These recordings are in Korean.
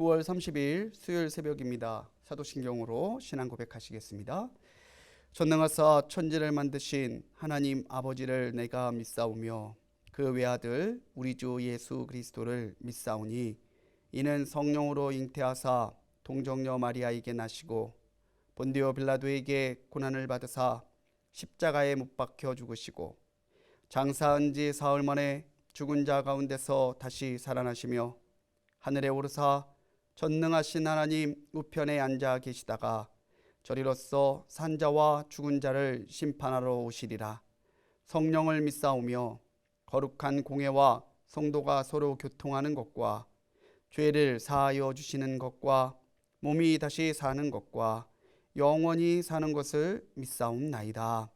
9월 30일 수요일 새벽입니다. 사도신경으로 신앙 고백하시겠습니다. 전능하사 천지를 만드신 하나님 아버지를 내가 믿사오며 그 외아들 우리 주 예수 그리스도를 믿사오니 이는 성령으로 잉태하사 동정녀 마리아에게 나시고 본디오 빌라도에게 고난을 받으사 십자가에 못 박혀 죽으시고 장사한 지 사흘 만에 죽은 자 가운데서 다시 살아나시며 하늘에 오르사 전능하신 하나님 우편에 앉아 계시다가 저리로서 산자와 죽은 자를 심판하러 오시리라. 성령을 믿사오며 거룩한 공회와 성도가 서로 교통하는 것과 죄를 사하여 주시는 것과 몸이 다시 사는 것과 영원히 사는 것을 믿사옵나이다.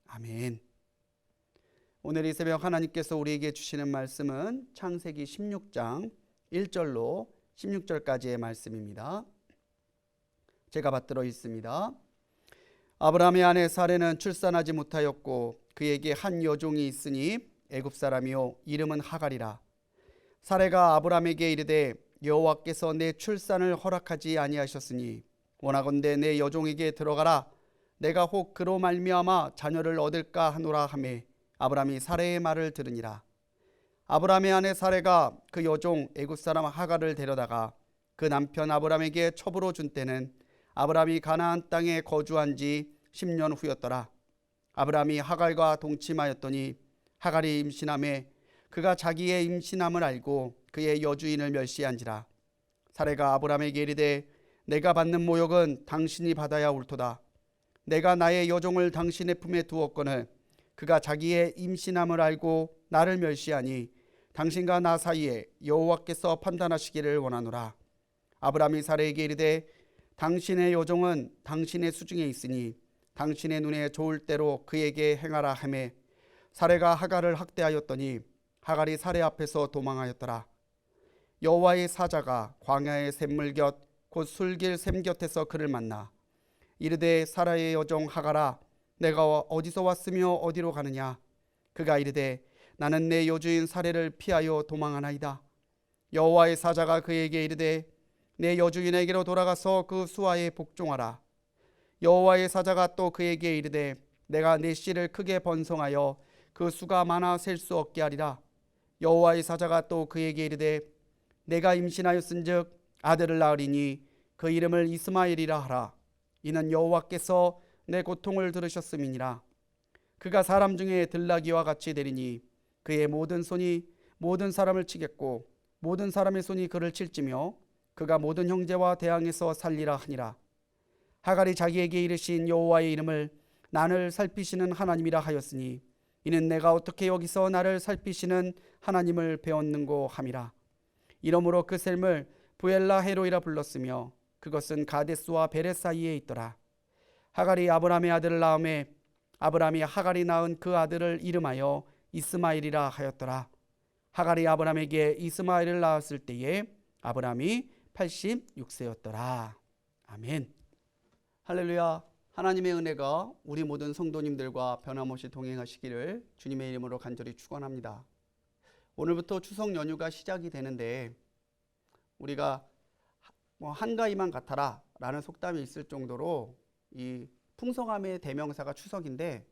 아멘. 오늘 이 새벽 하나님께서 우리에게 주시는 말씀은 창세기 16장 1절로 16절까지의 말씀입니다. 제가 받들어 있습니다. 아브라함의 아내 사레는 출산하지 못하였고 그에게 한 여종이 있으니 애굽 사람이요 이름은 하갈이라. 사레가 아브라함에게 이르되 여호와께서 내 출산을 허락하지 아니하셨으니 원하건대 내 여종에게 들어가라. 내가 혹 그로 말미암아 자녀를 얻을까 하노라 하매 아브라함이 사레의 말을 들으니라. 아브라함의 아내 사레가 그 여종 애굽 사람 하갈을 데려다가 그 남편 아브라함에게 첩으로 준 때는 아브라함이 가나안 땅에 거주한 지 10년 후였더라. 아브라함이 하갈과 동침하였더니 하갈이 임신하매 그가 자기의 임신함을 알고 그의 여주인을 멸시한지라. 사레가 아브라함에게 이르되 내가 받는 모욕은 당신이 받아야 옳도다. 내가 나의 여종을 당신의 품에 두었거늘 그가 자기의 임신함을 알고 나를 멸시하니 당신과 나 사이에 여호와께서 판단하시기를 원하노라. 아브라함이 사레에게 이르되 당신의 여종은 당신의 수중에 있으니 당신의 눈에 좋을 대로 그에게 행하라 하매 사레가 하갈을 학대하였더니 하갈이 사레 앞에서 도망하였더라. 여호와의 사자가 광야의 샘물 곁 곧 술길 샘 곁에서 그를 만나 이르되 사라의 여종 하갈아 내가 어디서 왔으며 어디로 가느냐. 그가 이르되 나는 내 여주인 사레를 피하여 도망하나이다. 여호와의 사자가 그에게 이르되 내 여주인에게로 돌아가서 그 수하에 복종하라. 여호와의 사자가 또 그에게 이르되 내가 내 씨를 크게 번성하여 그 수가 많아 셀 수 없게 하리라. 여호와의 사자가 또 그에게 이르되 내가 임신하였은즉 아들을 낳으리니 그 이름을 이스마엘이라 하라. 이는 여호와께서 내 고통을 들으셨음이니라. 그가 사람 중에 들나귀와 같이 되리니 그의 모든 손이 모든 사람을 치겠고 모든 사람의 손이 그를 칠지며 그가 모든 형제와 대항해서 살리라 하니라. 하갈이 자기에게 이르신 여호와의 이름을 나를 살피시는 하나님이라 하였으니 이는 내가 어떻게 여기서 나를 살피시는 하나님을 배웠는고 함이라. 이러므로 그 샘을 부엘라 헤로이라 불렀으며 그것은 가데스와 베레 사이에 있더라. 하갈이 아브라함의 아들을 낳음에 아브라함이 하갈이 낳은 그 아들을 이름하여 이스마엘이라 하였더라. 하갈이 아브라함에게 이스마엘을 낳았을 때에 아브라함이 86세였더라. 아멘. 할렐루야. 하나님의 은혜가 우리 모든 성도님들과 변함없이 동행하시기를 주님의 이름으로 간절히 축원합니다. 오늘부터 추석 연휴가 시작이 되는데 우리가 한가위만 같아라 라는 속담이 있을 정도로 이 풍성함의 대명사가 추석인데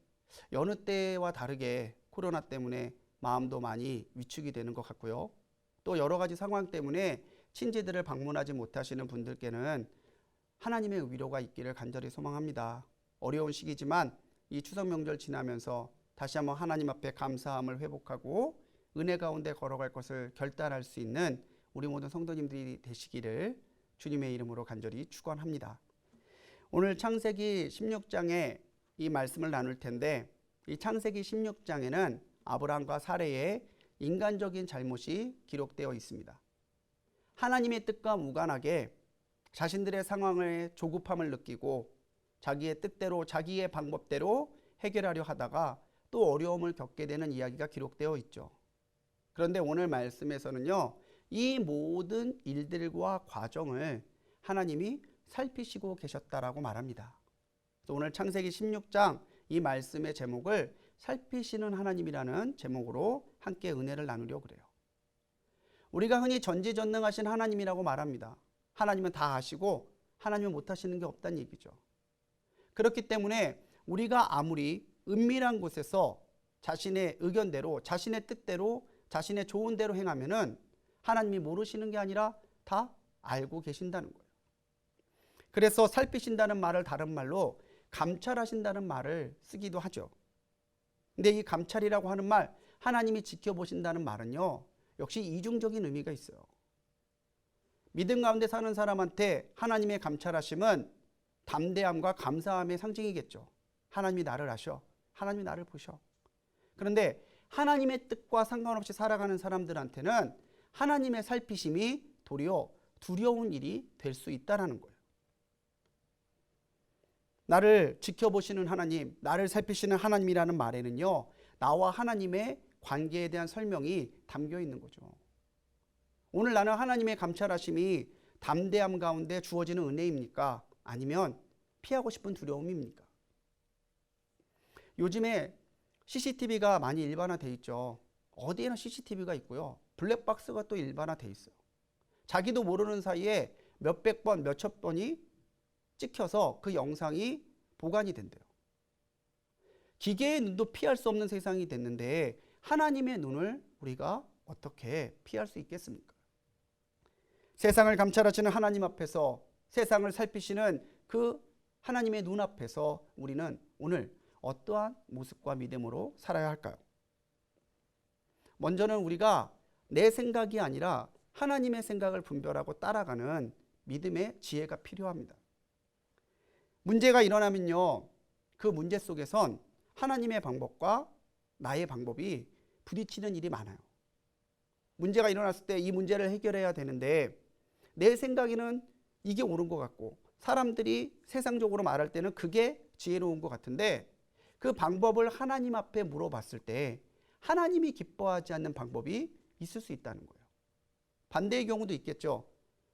여느 때와 다르게 코로나 때문에 마음도 많이 위축이 되는 것 같고요. 또 여러 가지 상황 때문에 친지들을 방문하지 못하시는 분들께는 하나님의 위로가 있기를 간절히 소망합니다. 어려운 시기지만 이 추석 명절 지나면서 다시 한번 하나님 앞에 감사함을 회복하고 은혜 가운데 걸어갈 것을 결단할 수 있는 우리 모든 성도님들이 되시기를 주님의 이름으로 간절히 축원합니다. 오늘 창세기 16장에 이 말씀을 나눌 텐데 이 창세기 16장에는 아브라함과 사레의 인간적인 잘못이 기록되어 있습니다. 하나님의 뜻과 무관하게 자신들의 상황에 조급함을 느끼고 자기의 뜻대로 자기의 방법대로 해결하려 하다가 또 어려움을 겪게 되는 이야기가 기록되어 있죠. 그런데 오늘 말씀에서는요, 이 모든 일들과 과정을 하나님이 살피시고 계셨다라고 말합니다. 그래서 오늘 창세기 16장 이 말씀의 제목을 살피시는 하나님이라는 제목으로 함께 은혜를 나누려고 그래요. 우리가 흔히 전지전능하신 하나님이라고 말합니다. 하나님은 다 아시고 하나님은 못하시는 게 없다는 얘기죠. 그렇기 때문에 우리가 아무리 은밀한 곳에서 자신의 의견대로, 자신의 뜻대로, 자신의 좋은 대로 행하면은 하나님이 모르시는 게 아니라 다 알고 계신다는 거예요. 그래서 살피신다는 말을 다른 말로 감찰하신다는 말을 쓰기도 하죠. 근데 이 감찰이라고 하는 말, 하나님이 지켜보신다는 말은요, 역시 이중적인 의미가 있어요. 믿음 가운데 사는 사람한테 하나님의 감찰하심은 담대함과 감사함의 상징이겠죠. 하나님이 나를 아셔. 하나님이 나를 보셔. 그런데 하나님의 뜻과 상관없이 살아가는 사람들한테는 하나님의 살피심이 도리어 두려운 일이 될 수 있다는 거예요. 나를 지켜보시는 하나님, 나를 살피시는 하나님이라는 말에는요, 나와 하나님의 관계에 대한 설명이 담겨 있는 거죠. 오늘 나는 하나님의 감찰하심이 담대함 가운데 주어지는 은혜입니까? 아니면 피하고 싶은 두려움입니까? 요즘에 CCTV가 많이 일반화되어 있죠. 어디에나 CCTV가 있고요. 블랙박스가 또 일반화되어 있어요. 자기도 모르는 사이에 몇백 번, 몇천 번이 찍혀서 그 영상이 보관이 된대요. 기계의 눈도 피할 수 없는 세상이 됐는데 하나님의 눈을 우리가 어떻게 피할 수 있겠습니까? 세상을 감찰하시는 하나님 앞에서, 세상을 살피시는 그 하나님의 눈 앞에서 우리는 오늘 어떠한 모습과 믿음으로 살아야 할까요? 먼저는 우리가 내 생각이 아니라 하나님의 생각을 분별하고 따라가는 믿음의 지혜가 필요합니다. 문제가 일어나면요, 그 문제 속에선 하나님의 방법과 나의 방법이 부딪히는 일이 많아요. 문제가 일어났을 때 이 문제를 해결해야 되는데 내 생각에는 이게 옳은 것 같고 사람들이 세상적으로 말할 때는 그게 지혜로운 것 같은데 그 방법을 하나님 앞에 물어봤을 때 하나님이 기뻐하지 않는 방법이 있을 수 있다는 거예요. 반대의 경우도 있겠죠.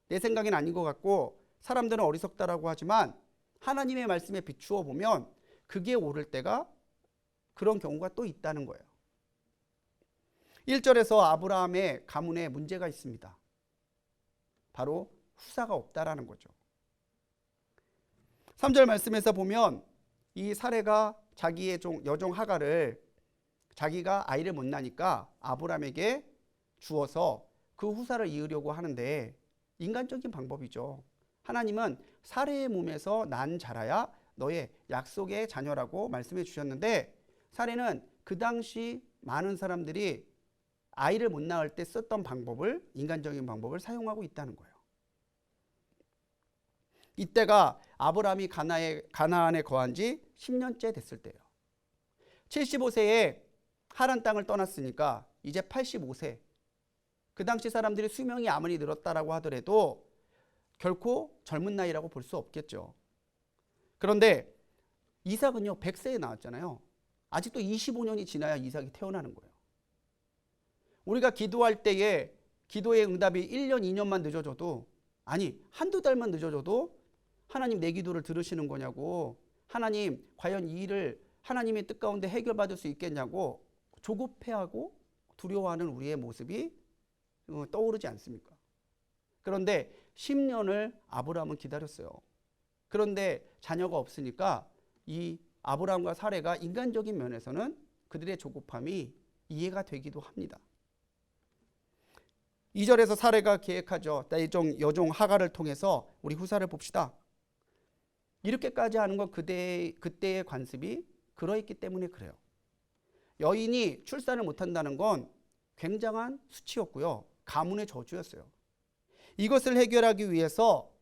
내 생각엔 아닌 것 같고 사람들은 어리석다라고 하지만 하나님의 말씀에 비추어 보면 그게 옳을 때가, 그런 경우가 또 있다는 거예요. 1절에서 아브라함의 가문에 문제가 있습니다. 바로 후사가 없다라는 거죠. 3절 말씀에서 보면 이 사레가 자기의 여종 하갈을, 자기가 아이를 못 낳으니까 아브라함에게 주어서 그 후사를 이으려고 하는데 인간적인 방법이죠. 하나님은 사레의 몸에서 난 자라야 너의 약속의 자녀라고 말씀해 주셨는데 사레는 그 당시 많은 사람들이 아이를 못 낳을 때 썼던 방법을, 인간적인 방법을 사용하고 있다는 거예요. 이때가 아브라함이 가나안에 거한 지 10년째 됐을 때예요. 75세에 하란 땅을 떠났으니까 이제 85세. 그 당시 사람들이 수명이 아무리 늘었다라고 하더라도 결코 젊은 나이라고 볼 수 없겠죠. 그런데 이삭은요 100세에 나왔잖아요. 아직도 25년이 지나야 이삭이 태어나는 거예요. 우리가 기도할 때에 기도의 응답이 1년, 2년만 늦어져도, 아니 한두 달만 늦어져도 하나님 내 기도를 들으시는 거냐고, 하나님 과연 이 일을 하나님의 뜻 가운데 해결받을 수 있겠냐고 조급해하고 두려워하는 우리의 모습이 떠오르지 않습니까? 그런데 10년을 아브라함은 기다렸어요. 그런데 자녀가 없으니까 이 아브라함과 사레가 인간적인 면에서는 그들의 조급함이 이해가 되기도 합니다. 2절에서 사레가 계획하죠. 여종 하갈을 통해서 우리 후사를 봅시다. 이렇게까지 하는 건 그때의 관습이 그러했기 때문에 그래요. 여인이 출산을 못한다는 건 굉장한 수치였고요. 가문의 저주였어요. 이것을 해결하기 위해서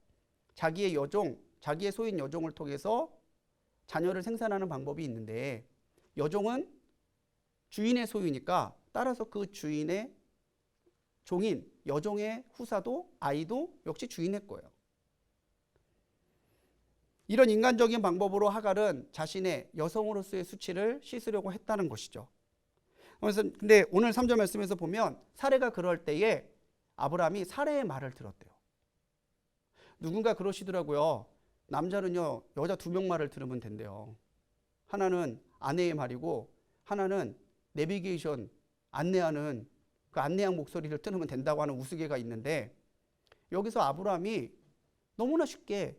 자기의 소인 여종을 통해서 자녀를 생산하는 방법이 있는데, 여종은 주인의 소유니까 따라서 그 주인의 종인 여종의 후사도, 아이도 역시 주인의 거예요. 이런 인간적인 방법으로 하갈은 자신의 여성으로서의 수치를 씻으려고 했다는 것이죠. 그래서 근데 오늘 3절 말씀에서 보면 사레가 그럴 때에 아브라함이 사레의 말을 들었대요. 누군가 그러시더라고요. 남자는요 여자 2명 말을 들으면 된대요. 하나는 아내의 말이고 하나는 내비게이션 안내하는 그 안내양 목소리를 들으면 된다고 하는 우스개가 있는데, 여기서 아브라함이 너무나 쉽게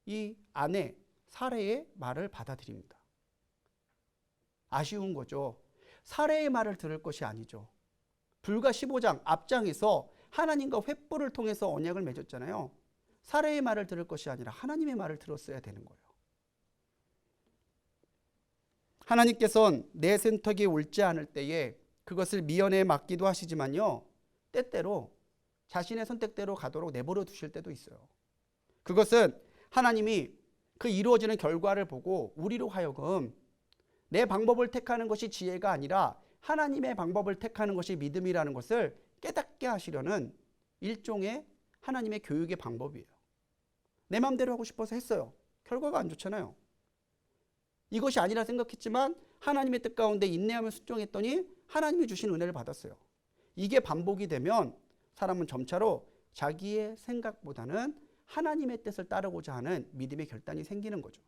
이 아내 사레의 말을 받아들입니다. 아쉬운 거죠. 사레의 말을 들을 것이 아니죠. 불과 15장 앞장에서 하나님과 횃불을 통해서 언약을 맺었잖아요. 사레의 말을 들을 것이 아니라 하나님의 말을 들었어야 되는 거예요. 하나님께서는 내 선택이 옳지 않을 때에 그것을 미연에 맡기도 하시지만요, 때때로 자신의 선택대로 가도록 내버려 두실 때도 있어요. 그것은 하나님이 그 이루어지는 결과를 보고 우리로 하여금 내 방법을 택하는 것이 지혜가 아니라 하나님의 방법을 택하는 것이 믿음이라는 것을 깨닫게 하시려는 일종의 하나님의 교육의 방법이에요. 내 마음대로 하고 싶어서 했어요. 결과가 안 좋잖아요. 이것이 아니라 생각했지만 하나님의 뜻 가운데 인내하며 순종했더니 하나님이 주신 은혜를 받았어요. 이게 반복이 되면 사람은 점차로 자기의 생각보다는 하나님의 뜻을 따르고자 하는 믿음의 결단이 생기는 거죠.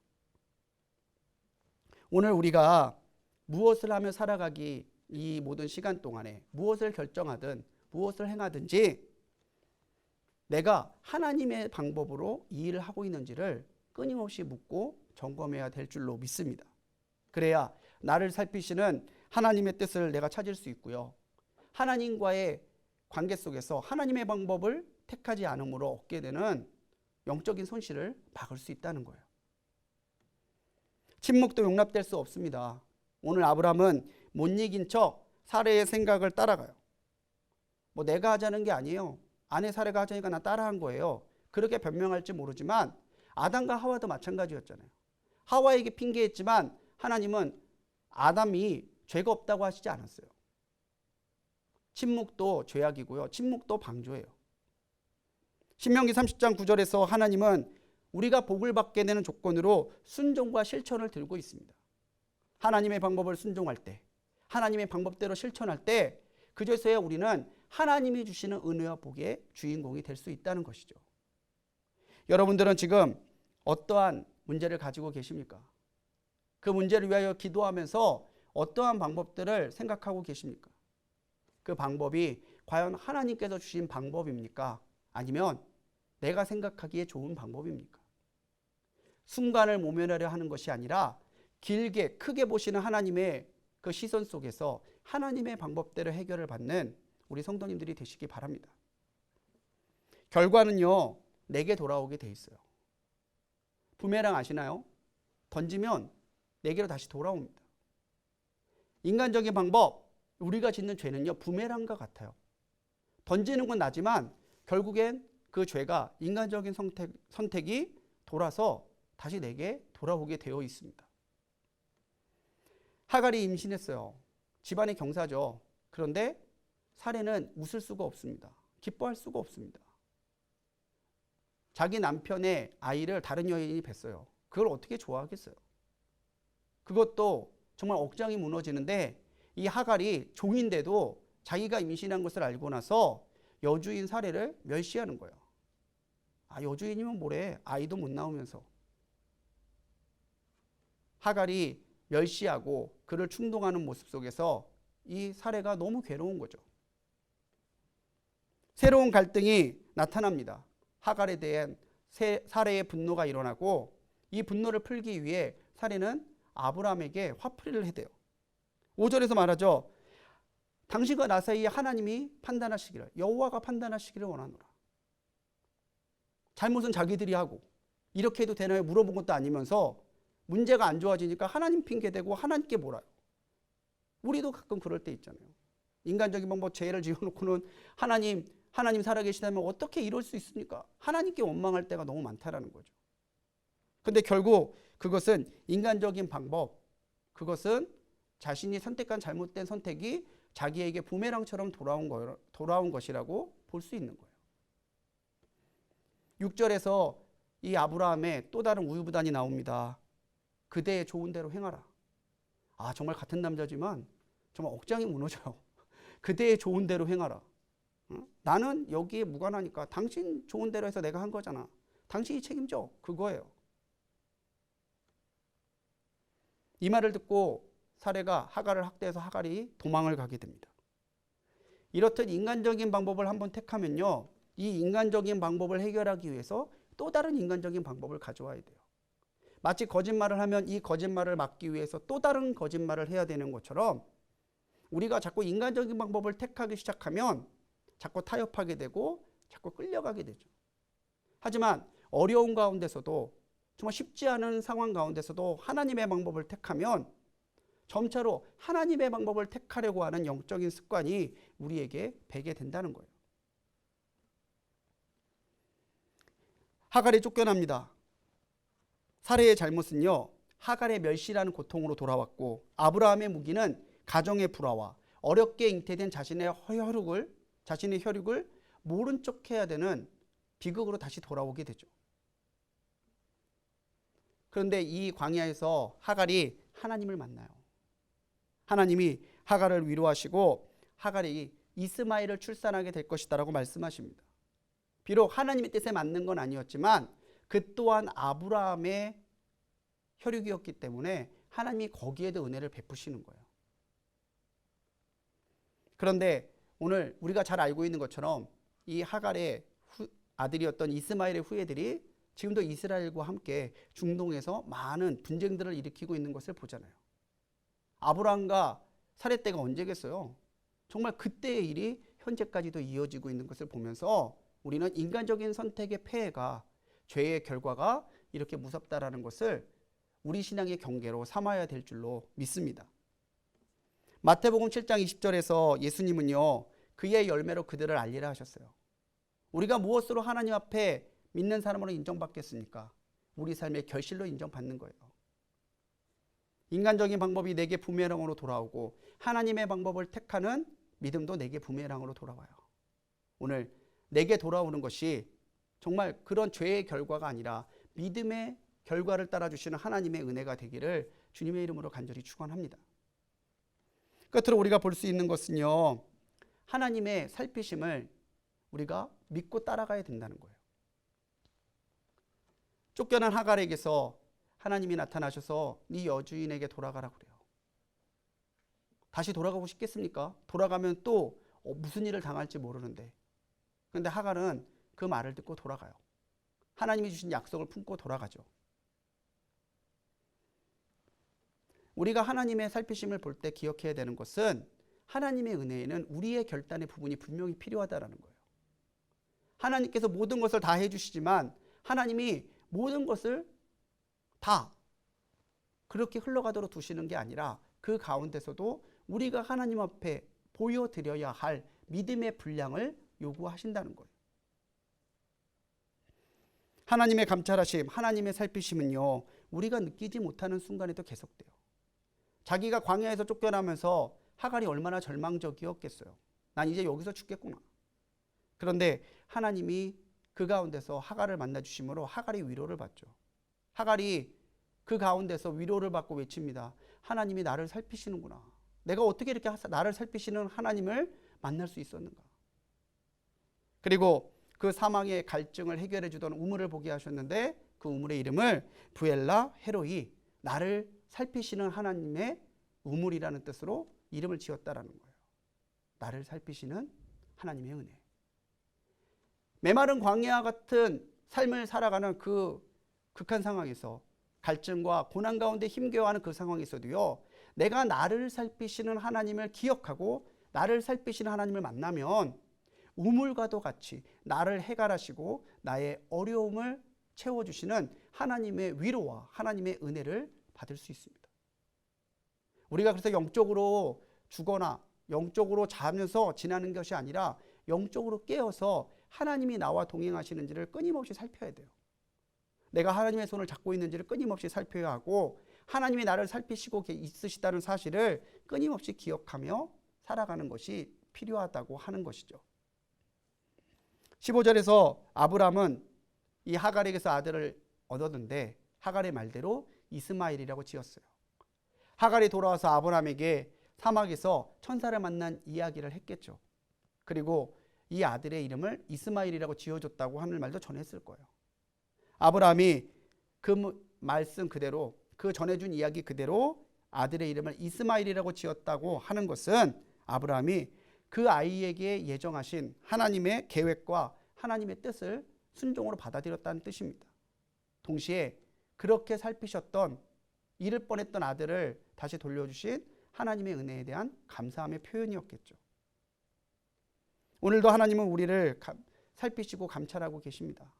오늘 우리가 무엇을 하며 살아가기 이 모든 시간 동안에 무엇을 결정하든 무엇을 행하든지 내가 하나님의 방법으로 이 일을 하고 있는지를 끊임없이 묻고 점검해야 될 줄로 믿습니다. 그래야 나를 살피시는 하나님의 뜻을 내가 찾을 수 있고요. 하나님과의 관계 속에서 하나님의 방법을 택하지 않음으로 얻게 되는 영적인 손실을 막을 수 있다는 거예요. 침묵도 용납될 수 없습니다. 오늘 아브라함은 못 이긴 척 사레의 생각을 따라가요. 뭐 내가 하자는 게 아니에요. 아내 사레가 하자니까 나 따라한 거예요. 그렇게 변명할지 모르지만 아담과 하와도 마찬가지였잖아요. 하와에게 핑계했지만 하나님은 아담이 죄가 없다고 하시지 않았어요. 침묵도 죄악이고요. 침묵도 방조예요. 신명기 30장 9절에서 하나님은 우리가 복을 받게 되는 조건으로 순종과 실천을 들고 있습니다. 하나님의 방법을 순종할 때, 하나님의 방법대로 실천할 때 그제서야 우리는 하나님이 주시는 은혜와 복의 주인공이 될 수 있다는 것이죠. 여러분들은 지금 어떠한 문제를 가지고 계십니까? 그 문제를 위하여 기도하면서 어떠한 방법들을 생각하고 계십니까? 그 방법이 과연 하나님께서 주신 방법입니까? 아니면 내가 생각하기에 좋은 방법입니까? 순간을 모면하려 하는 것이 아니라 길게 크게 보시는 하나님의 그 시선 속에서 하나님의 방법대로 해결을 받는 우리 성도님들이 되시기 바랍니다. 결과는요, 내게 돌아오게 돼 있어요. 부메랑 아시나요? 던지면 내게로 다시 돌아옵니다. 인간적인 방법, 우리가 짓는 죄는요, 부메랑과 같아요. 던지는 건 나지만 결국엔 그 죄가 인간적인 선택이 돌아서 다시 내게 돌아오게 되어 있습니다. 하갈이 임신했어요. 집안의 경사죠. 그런데 사레는 웃을 수가 없습니다. 기뻐할 수가 없습니다. 자기 남편의 아이를 다른 여인이 뱄어요. 그걸 어떻게 좋아하겠어요? 그것도 정말 억장이 무너지는데 이 하갈이 종인데도 자기가 임신한 것을 알고 나서 여주인 사레를 멸시하는 거예요. 아, 여주인이면 뭐래? 아이도 못 낳으면서. 하갈이 멸시하고 그를 충동하는 모습 속에서 이 사레가 너무 괴로운 거죠. 새로운 갈등이 나타납니다. 하갈에 대한 사레의 분노가 일어나고 이 분노를 풀기 위해 사레는 아브라함에게 화풀이를 해대요. 5절에서 말하죠. 당신과 나 사이에 하나님이 판단하시기를, 여호와가 판단하시기를 원하노라. 잘못은 자기들이 하고 이렇게 해도 되나요? 물어본 것도 아니면서 문제가 안 좋아지니까 하나님 핑계대고 하나님께 몰아요. 우리도 가끔 그럴 때 있잖아요. 인간적인 방법 죄를 지어놓고는 하나님 살아계시다면 어떻게 이럴 수 있습니까? 하나님께 원망할 때가 너무 많다라는 거죠. 근데 결국 그것은 인간적인 방법, 그것은 자신이 선택한 잘못된 선택이 자기에게 부메랑처럼 돌아온 것이라고 볼 수 있는 거예요. 6절에서 이 아브라함의 또 다른 우유부단이 나옵니다. 그대의 좋은 대로 행하라. 아, 정말 같은 남자지만 정말 억장이 무너져요. 그대의 좋은 대로 행하라. 나는 여기에 무관하니까 당신 좋은 대로 해서 내가 한 거잖아. 당신이 책임져. 그거예요. 이 말을 듣고 사레가 하갈을 학대해서 하갈이 도망을 가게 됩니다. 이렇듯 인간적인 방법을 한번 택하면요, 이 인간적인 방법을 해결하기 위해서 또 다른 인간적인 방법을 가져와야 돼요. 마치 거짓말을 하면 이 거짓말을 막기 위해서 또 다른 거짓말을 해야 되는 것처럼 우리가 자꾸 인간적인 방법을 택하기 시작하면 자꾸 타협하게 되고 자꾸 끌려가게 되죠. 하지만 어려운 가운데서도 정말 쉽지 않은 상황 가운데서도 하나님의 방법을 택하면 점차로 하나님의 방법을 택하려고 하는 영적인 습관이 우리에게 배게 된다는 거예요. 하갈이 쫓겨납니다. 사례의 잘못은요, 하갈의 멸시라는 고통으로 돌아왔고 아브라함의 무기는 가정의 불화와 어렵게 잉태된 자신의 혈육을 모른 척해야 되는 비극으로 다시 돌아오게 되죠. 그런데 이 광야에서 하갈이 하나님을 만나요. 하나님이 하갈을 위로하시고 하갈이 이스마엘을 출산하게 될 것이다라고 말씀하십니다. 비록 하나님의 뜻에 맞는 건 아니었지만 그 또한 아브라함의 혈육이었기 때문에 하나님이 거기에도 은혜를 베푸시는 거예요. 그런데 오늘 우리가 잘 알고 있는 것처럼 이 하갈의 아들이었던 이스마엘의 후예들이 지금도 이스라엘과 함께 중동에서 많은 분쟁들을 일으키고 있는 것을 보잖아요. 아브라함과 사레 때가 언제겠어요? 정말 그때의 일이 현재까지도 이어지고 있는 것을 보면서 우리는 인간적인 선택의 폐해가 죄의 결과가 이렇게 무섭다라는 것을 우리 신앙의 경계로 삼아야 될 줄로 믿습니다. 마태복음 7장 20절에서 예수님은요, 그의 열매로 그들을 알리라 하셨어요. 우리가 무엇으로 하나님 앞에 믿는 사람으로 인정받겠습니까? 우리 삶의 결실로 인정받는 거예요. 인간적인 방법이 내게 부메랑으로 돌아오고 하나님의 방법을 택하는 믿음도 내게 부메랑으로 돌아와요. 오늘 내게 돌아오는 것이 정말 그런 죄의 결과가 아니라 믿음의 결과를 따라주시는 하나님의 은혜가 되기를 주님의 이름으로 간절히 축원합니다. 끝으로 우리가 볼 수 있는 것은요, 하나님의 살피심을 우리가 믿고 따라가야 된다는 거예요. 쫓겨난 하갈에게서 하나님이 나타나셔서 네 여주인에게 돌아가라 그래요. 다시 돌아가고 싶겠습니까? 돌아가면 또 무슨 일을 당할지 모르는데. 그런데 하갈은 그 말을 듣고 돌아가요. 하나님이 주신 약속을 품고 돌아가죠. 우리가 하나님의 살피심을 볼 때 기억해야 되는 것은 하나님의 은혜에는 우리의 결단의 부분이 분명히 필요하다는 거예요. 하나님께서 모든 것을 다 해주시지만 하나님이 모든 것을 다 그렇게 흘러가도록 두시는 게 아니라 그 가운데서도 우리가 하나님 앞에 보여드려야 할 믿음의 분량을 요구하신다는 거예요. 하나님의 감찰하심, 하나님의 살피심은요, 우리가 느끼지 못하는 순간에도 계속돼요. 자기가 광야에서 쫓겨나면서 하갈이 얼마나 절망적이었겠어요. 난 이제 여기서 죽겠구나. 그런데 하나님이 그 가운데서 하갈을 만나주심으로 하갈이 위로를 받죠. 하갈이 그 가운데서 위로를 받고 외칩니다. 하나님이 나를 살피시는구나. 내가 어떻게 이렇게 나를 살피시는 하나님을 만날 수 있었는가. 그리고 그 사망의 갈증을 해결해 주던 우물을 보게 하셨는데 그 우물의 이름을 부엘라 헤로이, 나를 살피시는 하나님의 우물이라는 뜻으로 이름을 지었다라는 거예요. 나를 살피시는 하나님의 은혜. 메마른 광야와 같은 삶을 살아가는 그 극한 상황에서 갈증과 고난 가운데 힘겨워하는 그 상황에서도요, 내가 나를 살피시는 하나님을 기억하고 나를 살피시는 하나님을 만나면 우물과도 같이 나를 해결하시고 나의 어려움을 채워주시는 하나님의 위로와 하나님의 은혜를 받을 수 있습니다. 우리가 그래서 영적으로 죽거나 영적으로 자면서 지나는 것이 아니라 영적으로 깨어서 하나님이 나와 동행하시는지를 끊임없이 살펴야 돼요. 내가 하나님의 손을 잡고 있는지를 끊임없이 살펴야 하고 하나님이 나를 살피시고 있으시다는 사실을 끊임없이 기억하며 살아가는 것이 필요하다고 하는 것이죠. 15절에서 아브람은 이 하갈에게서 아들을 얻었는데 하갈의 말대로 이스마엘이라고 지었어요. 하갈이 돌아와서 아브람에게 사막에서 천사를 만난 이야기를 했겠죠. 그리고 이 아들의 이름을 이스마엘이라고 지어줬다고 하는 말도 전했을 거예요. 아브람이 그 말씀 그대로, 그 전해준 이야기 그대로 아들의 이름을 이스마엘이라고 지었다고 하는 것은 아브람이 그 아이에게 예정하신 하나님의 계획과 하나님의 뜻을 순종으로 받아들였다는 뜻입니다. 동시에 그렇게 살피셨던 잃을 뻔했던 아들을 다시 돌려주신 하나님의 은혜에 대한 감사함의 표현이었겠죠. 오늘도 하나님은 우리를 살피시고 감찰하고 계십니다.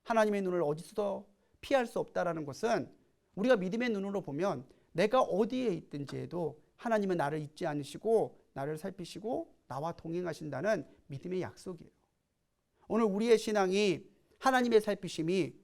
하나님의 눈을 어디서도 피할 수 없다라는 것은 우리가 믿음의 눈으로 보면 내가 어디에 있든지에도 하나님은 나를 잊지 않으시고 나를 살피시고 나와 동행하신다는 믿음의 약속이에요. 오늘 우리의 신앙이 하나님의 살피심이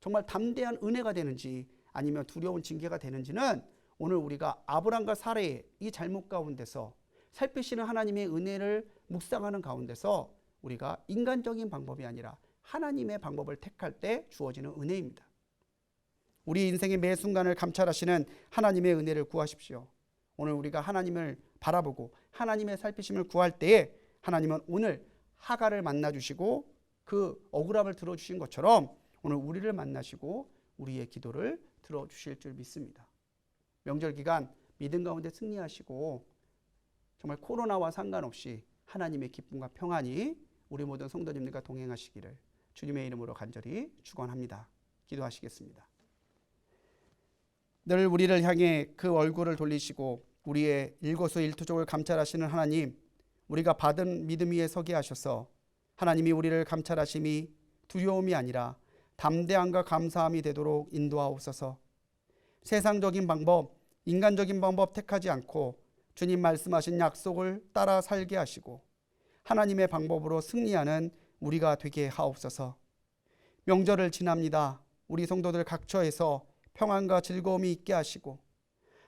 정말 담대한 은혜가 되는지 아니면 두려운 징계가 되는지는 오늘 우리가 아브람과 사라의 이 잘못 가운데서 살피시는 하나님의 은혜를 묵상하는 가운데서 우리가 인간적인 방법이 아니라 하나님의 방법을 택할 때 주어지는 은혜입니다. 우리 인생의 매 순간을 감찰하시는 하나님의 은혜를 구하십시오. 오늘 우리가 하나님을 바라보고 하나님의 살피심을 구할 때에 하나님은 오늘 하갈을 만나주시고 그 억울함을 들어주신 것처럼 오늘 우리를 만나시고 우리의 기도를 들어주실 줄 믿습니다. 명절 기간 믿음 가운데 승리하시고 정말 코로나와 상관없이 하나님의 기쁨과 평안이 우리 모든 성도님들과 동행하시기를 주님의 이름으로 간절히 축원합니다. 기도하시겠습니다. 늘 우리를 향해 그 얼굴을 돌리시고 우리의 일거수일투족을 감찰하시는 하나님, 우리가 받은 믿음 위에 서게 하셔서 하나님이 우리를 감찰하심이 두려움이 아니라 담대함과 감사함이 되도록 인도하옵소서. 세상적인 방법, 인간적인 방법 택하지 않고 주님 말씀하신 약속을 따라 살게 하시고 하나님의 방법으로 승리하는 우리가 되게 하옵소서. 명절을 지납니다. 우리 성도들 각처에서 평안과 즐거움이 있게 하시고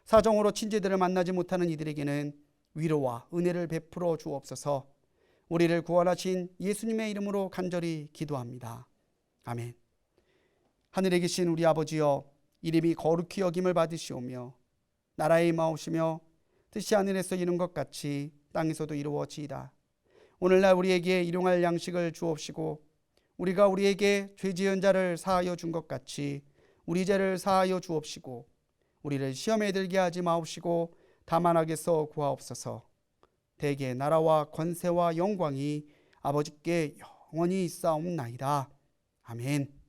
사정으로 친지들을 만나지 못하는 이들에게는 위로와 은혜를 베풀어 주옵소서. 우리를 구원하신 예수님의 이름으로 간절히 기도합니다. 아멘. 하늘에 계신 우리 아버지여, 이름이 거룩히 여김을 받으시오며 나라의 임하오시며 뜻이 하늘에서 이룬 것 같이 땅에서도 이루어지이다. 오늘날 우리에게 일용할 양식을 주옵시고 우리가 우리에게 죄 지은 자를 사하여 준 것 같이 우리 죄를 사하여 주옵시고 우리를 시험에 들게 하지 마옵시고 다만 악에서 구하옵소서. 대개 나라와 권세와 영광이 아버지께 영원히 있사옵나이다. 아멘.